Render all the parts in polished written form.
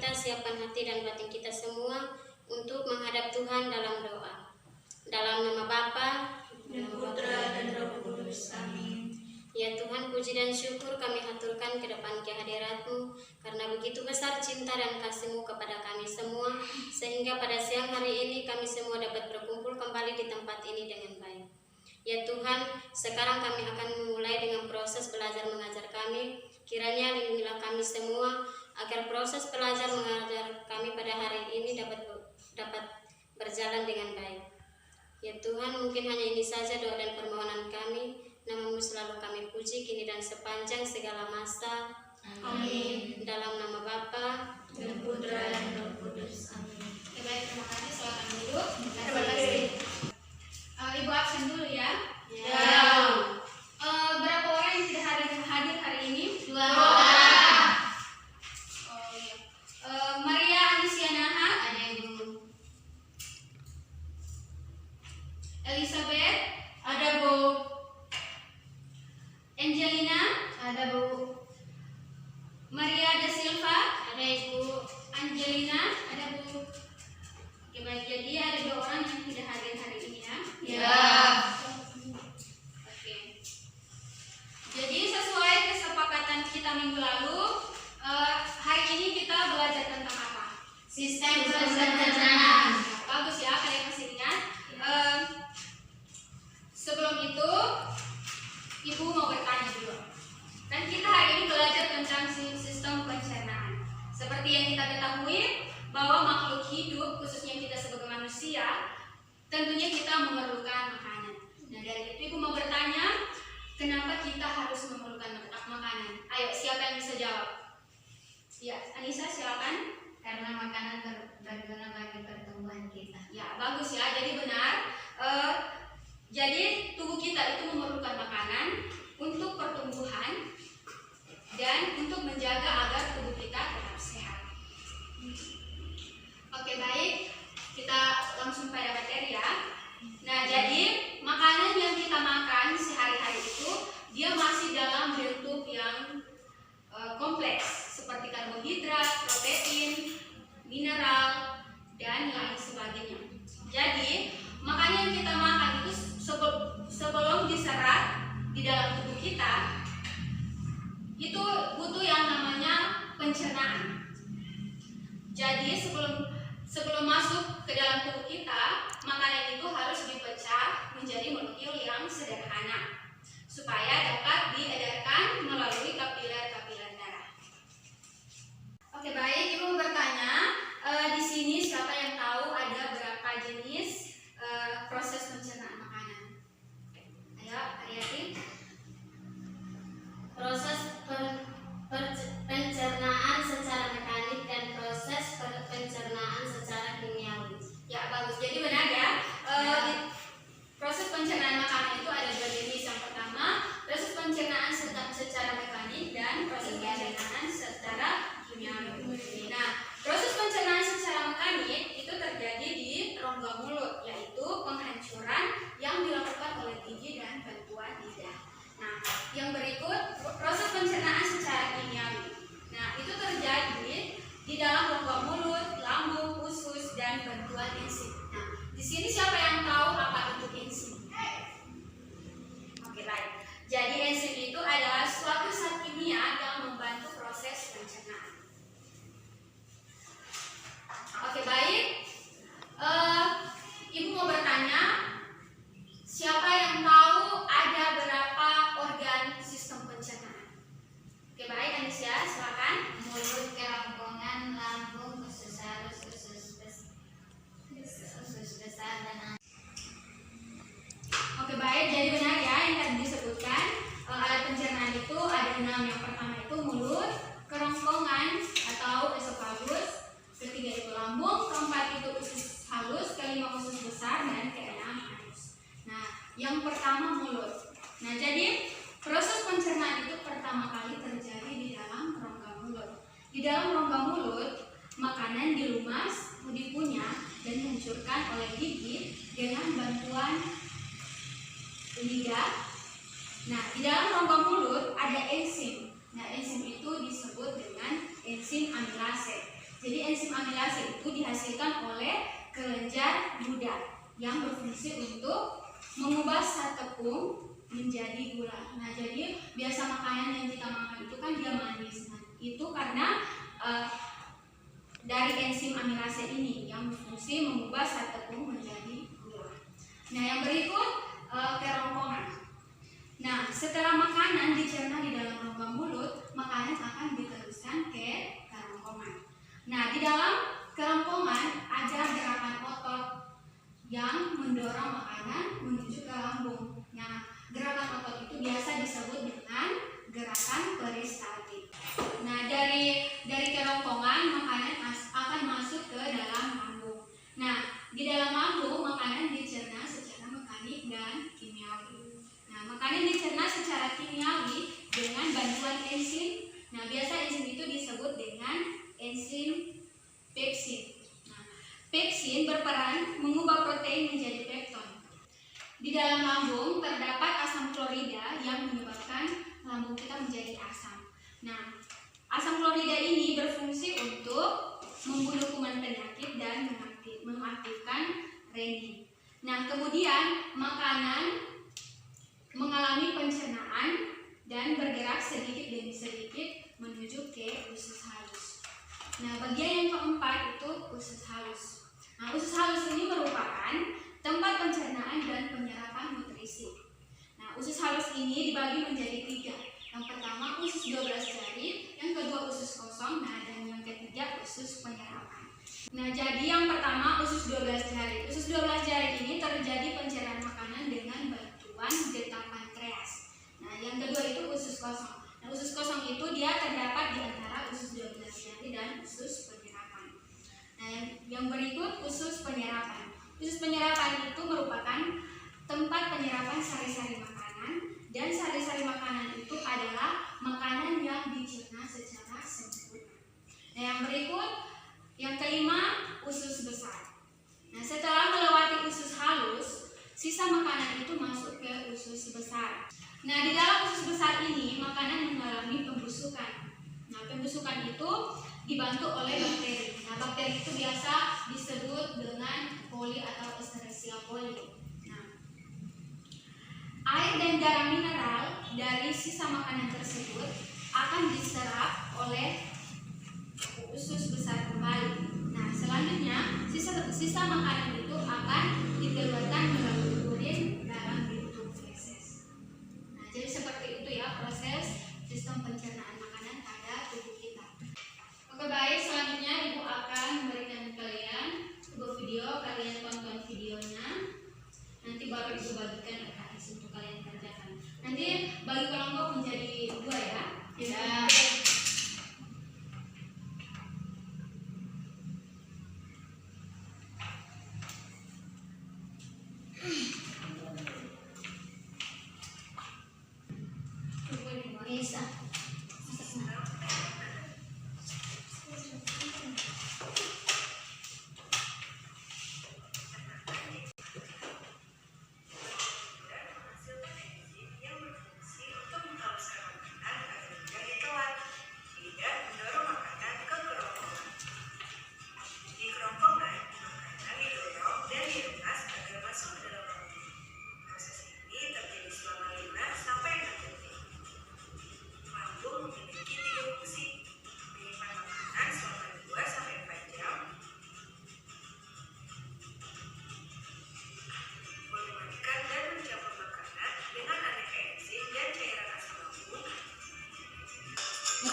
kita siapkan hati dan batin kita semua untuk menghadap Tuhan dalam doa. Dalam nama Bapa dan Putra dan Roh Kudus. Amin. Ya Tuhan, puji dan syukur kami haturkan ke depan kehadirat-Mu, karena begitu besar cinta dan kasih-Mu kepada kami semua, sehingga pada siang hari ini kami semua dapat berkumpul kembali di tempat ini dengan baik. Ya Tuhan, sekarang kami akan memulai dengan proses belajar mengajar kami. Kiranya lindungilah kami semua, agar proses belajar mengajar kami pada hari ini dapat berjalan dengan baik. Ya Tuhan, mungkin hanya ini saja doa dan permohonan kami. Nama-Mu selalu kami puji kini dan sepanjang segala masa. Amin. Dalam nama Bapa dan Putra dan Roh Kudus. Amin. Baik, terima kasih. Silakan duduk. Terima kasih. Ibu absen dulu ya. Ya. Berapa orang yang tidak hadir hari ini? 2 orang. Oh iya. Maria Anisianaha. ada Ibu. Elizabeth. Ada Bu. Angelina. Ada Bu. Maria da Silva. Ada Ibu. Angelina. Ada Bu. Oke, baik. Jadi ada 2 orang yang tidak hadir hari ini ya. Ya. Oke. Jadi sesuai kesepakatan kita minggu lalu, hari ini kita belajar tentang apa? Sistem pencernaan. Bagus ya, kalian masih ingat? Sebelum itu, Ibu mau bertanya dulu. Kan kita hari ini belajar tentang sistem pencernaan. Seperti yang kita ketahui, bahwa makhluk hidup, khususnya kita sebagai manusia, tentunya kita memerlukan makanan. Nah, dari itu Ibu mau bertanya, kenapa kita harus memerlukan makanan? Ayo, siapa yang bisa jawab? Ya, Anissa silakan. Karena makanan berguna bagi pertumbuhan kita. Ya, bagus ya. Jadi benar. Jadi tubuh kita itu memerlukan makanan untuk pertumbuhan dan untuk menjaga agar tubuh kita tetap sehat. Oke, baik. Kita langsung pada materi ya. Nah, jadi makanan yang kita makan sehari-hari itu dia masih dalam bentuk yang kompleks seperti karbohidrat, protein, mineral, dan lain sebagainya. Jadi, makanan yang kita makan itu sebelum diserap di dalam tubuh kita itu butuh yang namanya pencernaan. Jadi, sebelum masuk ke dalam tubuh kita, makanan itu harus dipecah menjadi molekul yang sederhana supaya dapat diedarkan melalui kapiler-kapiler darah. Oke, baik. Ibu bertanya, di sini siapa yang tahu ada berapa jenis proses pencernaan makanan? Ayo, Ariati. Proses pencernaan secara mekanik dan proses pencernaan secara kimiawi. Ya, bagus. Jadi benar ya. Proses pencernaan makanan itu ada 2 jenis. Yang pertama, proses pencernaan secara mekanik dan proses pencernaan secara kimiawi. Nah, proses pencernaan secara mekanik itu terjadi di rongga mulut, yaitu penghancuran yang dilakukan oleh gigi dan bantuan lidah. Nah, yang berikut proses pencernaan secara kimiawi. Nah, itu terjadi di dalam rongga mulut, lambung, usus, dan bantuan enzim. Nah, di sini siapa yang tahu apa itu enzim? Oke, baik. Jadi enzim itu adalah suatu zat kimia yang membantu proses pencernaan. Oke, baik. Ibu mau bertanya, siapa yang tahu ada berapa organ sistem pencernaan? Oke, baik, Anisya, silakan. Mulut, kerongkongan, lambung, usus halus, usus besar, dan Oke, baik, jadi benar ya yang tadi disebutkan, alat pencernaan itu ada 6. Yang pertama itu mulut, kerongkongan atau esofagus, ketiga itu lambung, keempat itu usus halus, kelima usus besar, dan keenam anus. Nah, yang pertama mulut. Nah, jadi proses pencernaan itu pertama kali terjadi di dalam rongga mulut. Di dalam rongga mulut, makanan dilumas, dikunyah, dan dihancurkan oleh gigi dengan bantuan lidah. Nah, di dalam rongga mulut ada enzim. Nah, enzim itu disebut dengan enzim amilase. Jadi enzim amilase itu dihasilkan oleh kelenjar duda yang berfungsi untuk mengubah zat tepung menjadi gula. Nah, jadi biasa makanan yang kita makan itu kan dia manis. Nah, itu karena dari enzim amilase ini yang berfungsi mengubah zat tepung menjadi gula. Nah, yang berikut kerongkongan. Nah, setelah makanan dicerna di dalam rongga mulut, makanan akan diteruskan ke kerongkongan. Nah, di dalam kerongkongan ada gerakan otot yang mendorong makanan menuju ke lambung. Nah, gerakan otot itu biasa disebut dengan gerakan peristaltik. Nah, dari kerongkongan makanan akan masuk ke dalam lambung. Nah, di dalam lambung makanan dicerna secara mekanik dan kimiawi. Nah, makanan dicerna secara kimiawi dengan bantuan enzim. Nah, biasa enzim itu disebut dengan enzim pepsin. Nah, pepsin berperan mengubah protein menjadi pepton. Di dalam lambung terdapat asam klorida yang menyebabkan lambung kita menjadi asam. Nah, asam klorida ini berfungsi untuk membunuh kuman penyakit dan mengaktifkan renin. Nah, kemudian makanan mengalami pencernaan dan bergerak sedikit demi sedikit menuju ke usus halus. Nah, bagian yang keempat itu usus halus. Nah, usus halus ini merupakan tempat pencernaan dan penyerapan nutrisi. Nah, usus halus ini dibagi menjadi 3. Yang pertama usus 12 jari, yang kedua usus kosong, dan yang ketiga usus penyerapan. Nah, jadi yang pertama usus 12 jari. Usus 12 jari ini terjadi pencernaan makanan dengan bantuan getah pankreas. Nah, yang kedua itu usus kosong. Nah, usus kosong itu dia terdapat di antara usus 12 jari dan usus penyerapan. Nah, yang berikut usus penyerapan. Usus penyerapan itu merupakan tempat penyerapan sari-sari makanan, dan sari-sari makanan itu adalah makanan yang dicerna secara sempurna. Nah, yang berikut, yang kelima, usus besar. Nah, setelah melewati usus halus, sisa makanan itu masuk ke usus besar. Nah, di dalam usus besar ini makanan mengalami pembusukan. Nah, pembusukan itu dibantu oleh bakteri. Nah, bakteri itu biasa disebut dengan coli atau Escherichia coli. Nah, air dan garam mineral dari sisa makanan tersebut akan diserap oleh usus besar kembali. Nah, selanjutnya sisa makanan itu akan dikeluarkan melalui urin dalam bentuk feses. Nah, jadi seperti itu ya proses sistem pencernaan makanan pada tubuh kita. Oke, baik, selanjutnya Ibu akan memberikan kalian sebuah video, kalian tonton videonya. Nanti baru Ibu bagikan RKS untuk kalian kerjakan. Nanti bagi kelompok menjadi 2 ya. Ya. Bisa.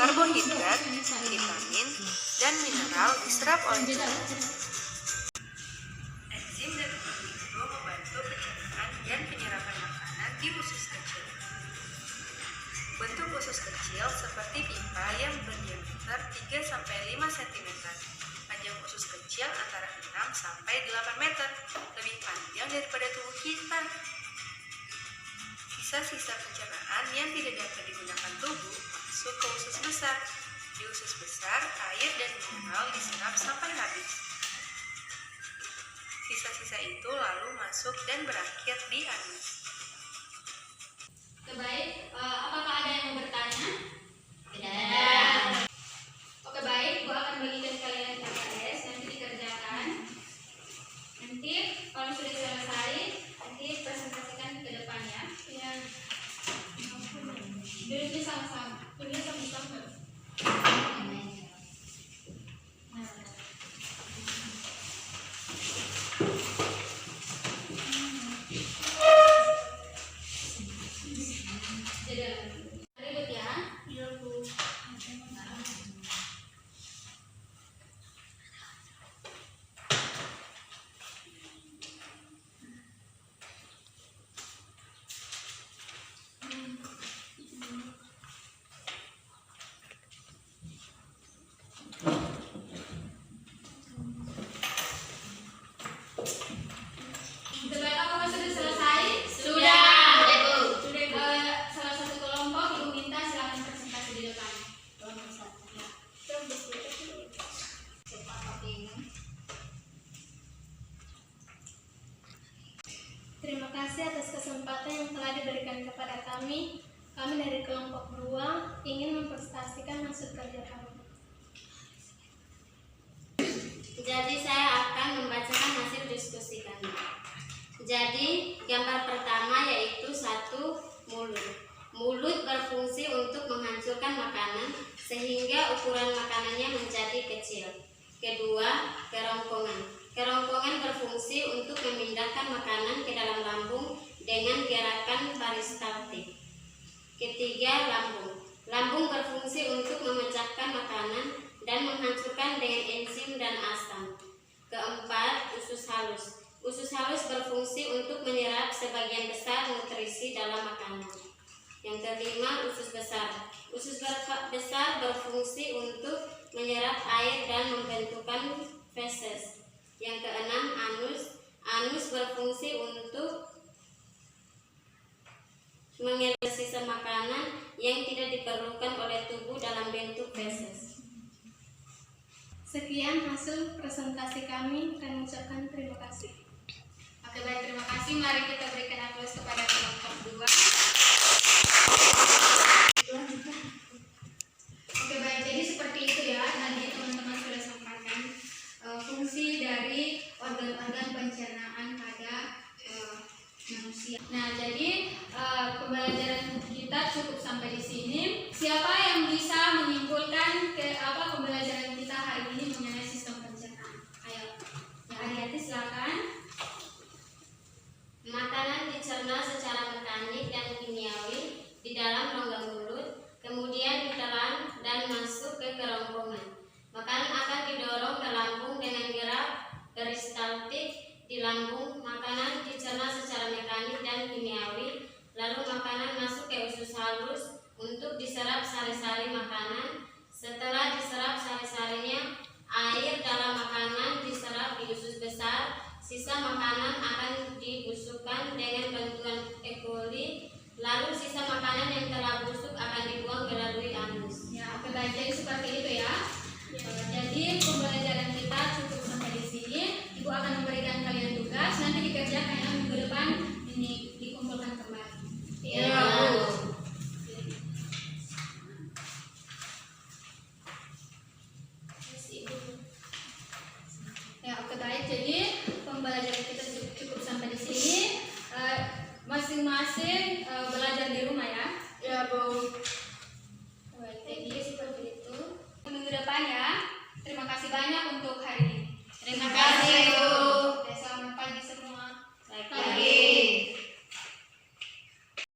Karbohidrat, vitamin, dan mineral diserap oleh tubuh. Enzim dan itu membantu pencernaan dan penyerapan makanan di usus kecil. Bentuk usus kecil seperti pipa yang berdiameter 3-5 cm. Panjang usus kecil antara 6-8 meter, lebih panjang daripada tubuh kita. Sisa-sisa pencernaan yang tidak dapat digunakan tubuh masuk ke usus besar. Di usus besar, air dan mineral diserap sampai habis. Sisa-sisa itu lalu masuk dan berakhir di anus. Baik, apakah ada yang mau bertanya? Tidak. Oke, baik, Ibu akan bagikan kalian yang telah diberikan kepada kami dari kelompok 2 ingin mempresentasikan hasil kerja kami. Jadi saya akan membacakan hasil diskusi kami. Jadi gambar pertama yaitu 1. Mulut. Mulut berfungsi untuk menghancurkan makanan sehingga ukuran makanannya menjadi kecil. Kedua, kerongkongan. Kerongkongan berfungsi untuk memindahkan makanan ke dalam lambung dengan gerakan peristaltik. Ketiga, lambung. Lambung berfungsi untuk memecahkan makanan dan menghancurkan dengan enzim dan asam. Keempat, usus halus. Usus halus berfungsi untuk menyerap sebagian besar nutrisi dalam makanan. Yang kelima, usus besar. Usus besar berfungsi untuk menyerap air dan membentukkan feses. Yang keenam, anus. Anus berfungsi untuk mengelola sisa makanan yang tidak diperlukan oleh tubuh dalam bentuk feses. Sekian hasil presentasi kami dan mengucapkan terima kasih. Oke, baik, terima kasih. Mari kita berikan aplaus kepada kelompok 2. Oke, baik, jadi seperti itu ya, tadi teman-teman sudah sampaikan fungsi dari organ-organ pencernaan pada manusia. Nah, jadi pembelajaran kita cukup sampai di sini. Siapa yang bisa menyimpulkan pembelajaran kita hari ini mengenai sistem pencernaan? Ayo, ya, Ariati silakan. Makanan dicerna secara mekanik dan kimiawi di dalam rongga mulut, kemudian ditelan dan masuk ke kerongkongan. Makanan akan didorong ke lambung dengan gerak peristaltik di lambung. Makanan dicerna secara mekanik dan kimiawi, lalu makanan masuk ke usus halus untuk diserap sari-sari makanan. Setelah diserap sari-sarinya, air dalam makanan diserap di usus besar. Sisa makanan akan dibusukkan dengan bantuan E. coli, lalu sisa makanan yang telah busuk akan dibuang melalui anus. Ya, oke, baik, jadi seperti itu ya. Jadi pembelajaran kita cukup sampai di sini. Ibu akan memberikan kalian tugas, nanti dikerjakan ya, minggu depan ini dikumpulkan kembali. Ya. Ya, oke, baik. Jadi pembelajaran kita cukup sampai di sini. Masing-masing belajar di rumah ya. Ya, Bu. Baik, jadi seperti itu. Minggu depan ya. Terima kasih banyak untuk hari ini. Terima kasih, Bu.